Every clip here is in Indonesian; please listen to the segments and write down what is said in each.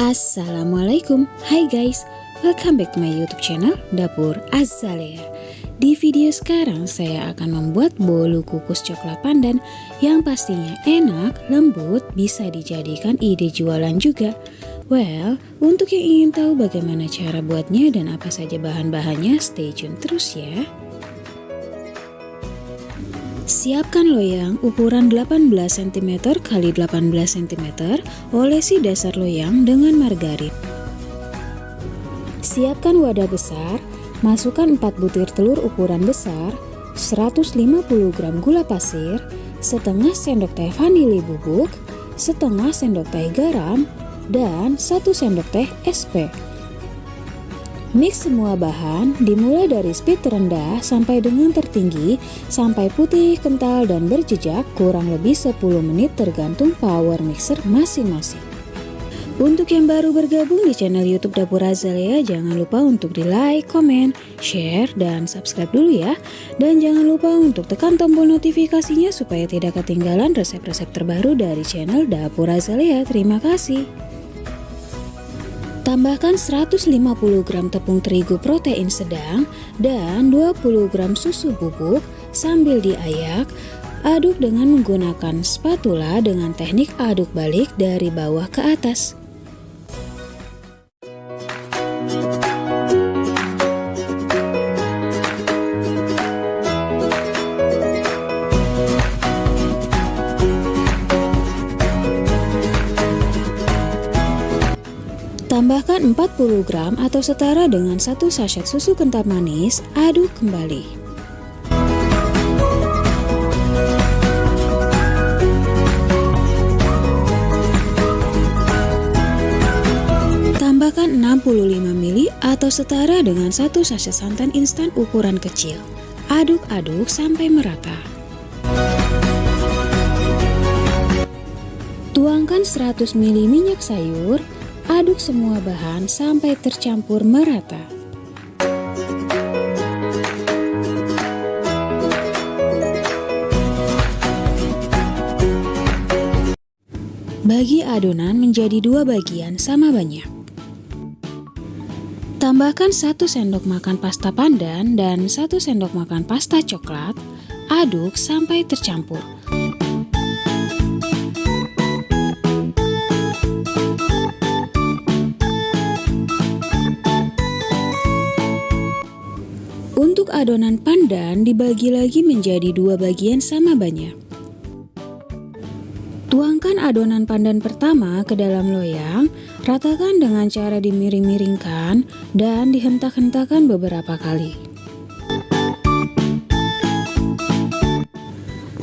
Assalamualaikum, hai guys, welcome back to my YouTube channel Dapur Azalea. Di video sekarang saya akan membuat bolu kukus coklat pandan yang pastinya enak, lembut, bisa dijadikan ide jualan juga. Well, untuk yang ingin tahu bagaimana cara buatnya dan apa saja bahan-bahannya, stay tune terus ya. Siapkan loyang ukuran 18 cm x 18 cm, olesi dasar loyang dengan margarin. Siapkan wadah besar, masukkan 4 butir telur ukuran besar, 150 gram gula pasir, setengah sendok teh vanili bubuk, setengah sendok teh garam, dan 1 sendok teh SP. Mix semua bahan, dimulai dari speed terendah sampai dengan tertinggi, sampai putih, kental, dan berjejak kurang lebih 10 menit tergantung power mixer masing-masing. Untuk yang baru bergabung di channel YouTube Dapur Azalea, jangan lupa untuk di like, komen, share, dan subscribe dulu ya. Dan jangan lupa untuk tekan tombol notifikasinya supaya tidak ketinggalan resep-resep terbaru dari channel Dapur Azalea. Terima kasih. Tambahkan 150 gram tepung terigu protein sedang dan 20 gram susu bubuk sambil diayak. Aduk dengan menggunakan spatula dengan teknik aduk balik dari bawah ke atas. Tambahkan 40 gram atau setara dengan 1 sachet susu kental manis, aduk kembali. Tambahkan 65 ml atau setara dengan 1 sachet santan instan ukuran kecil. Aduk-aduk sampai merata. Tuangkan 100 ml minyak sayur. Aduk semua bahan sampai tercampur merata. Bagi adonan menjadi 2 bagian sama banyak. Tambahkan 1 sendok makan pasta pandan dan 1 sendok makan pasta coklat. Aduk sampai tercampur. Untuk adonan pandan dibagi lagi menjadi 2 bagian sama banyak. Tuangkan adonan pandan pertama ke dalam loyang, ratakan dengan cara dimiring-miringkan dan dihentak-hentakan beberapa kali.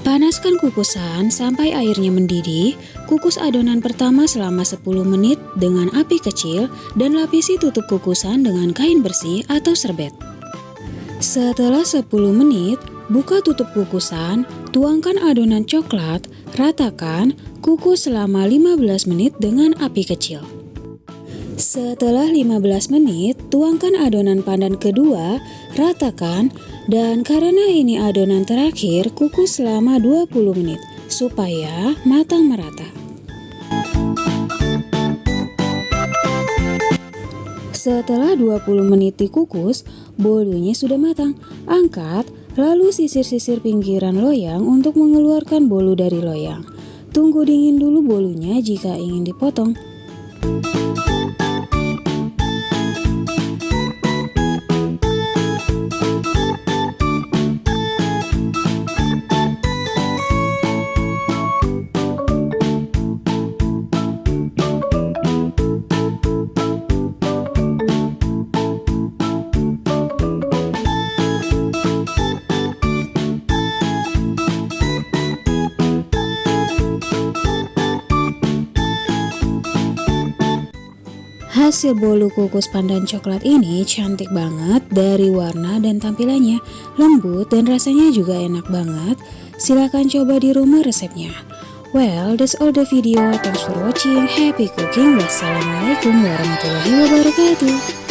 Panaskan kukusan sampai airnya mendidih. Kukus adonan pertama selama 10 menit dengan api kecil dan lapisi tutup kukusan dengan kain bersih atau serbet. Setelah 10 menit, buka tutup kukusan, tuangkan adonan coklat, ratakan, kukus selama 15 menit dengan api kecil. Setelah 15 menit, tuangkan adonan pandan kedua, ratakan, dan karena ini adonan terakhir, kukus selama 20 menit supaya matang merata. Setelah 20 menit dikukus, bolunya sudah matang. Angkat, lalu sisir-sisir pinggiran loyang untuk mengeluarkan bolu dari loyang. Tunggu dingin dulu bolunya jika ingin dipotong. Hasil bolu kukus pandan coklat ini cantik banget dari warna dan tampilannya, lembut dan rasanya juga enak banget. Silahkan coba di rumah resepnya. Well, that's all the video. Thanks for watching. Happy cooking. Wassalamualaikum warahmatullahi wabarakatuh.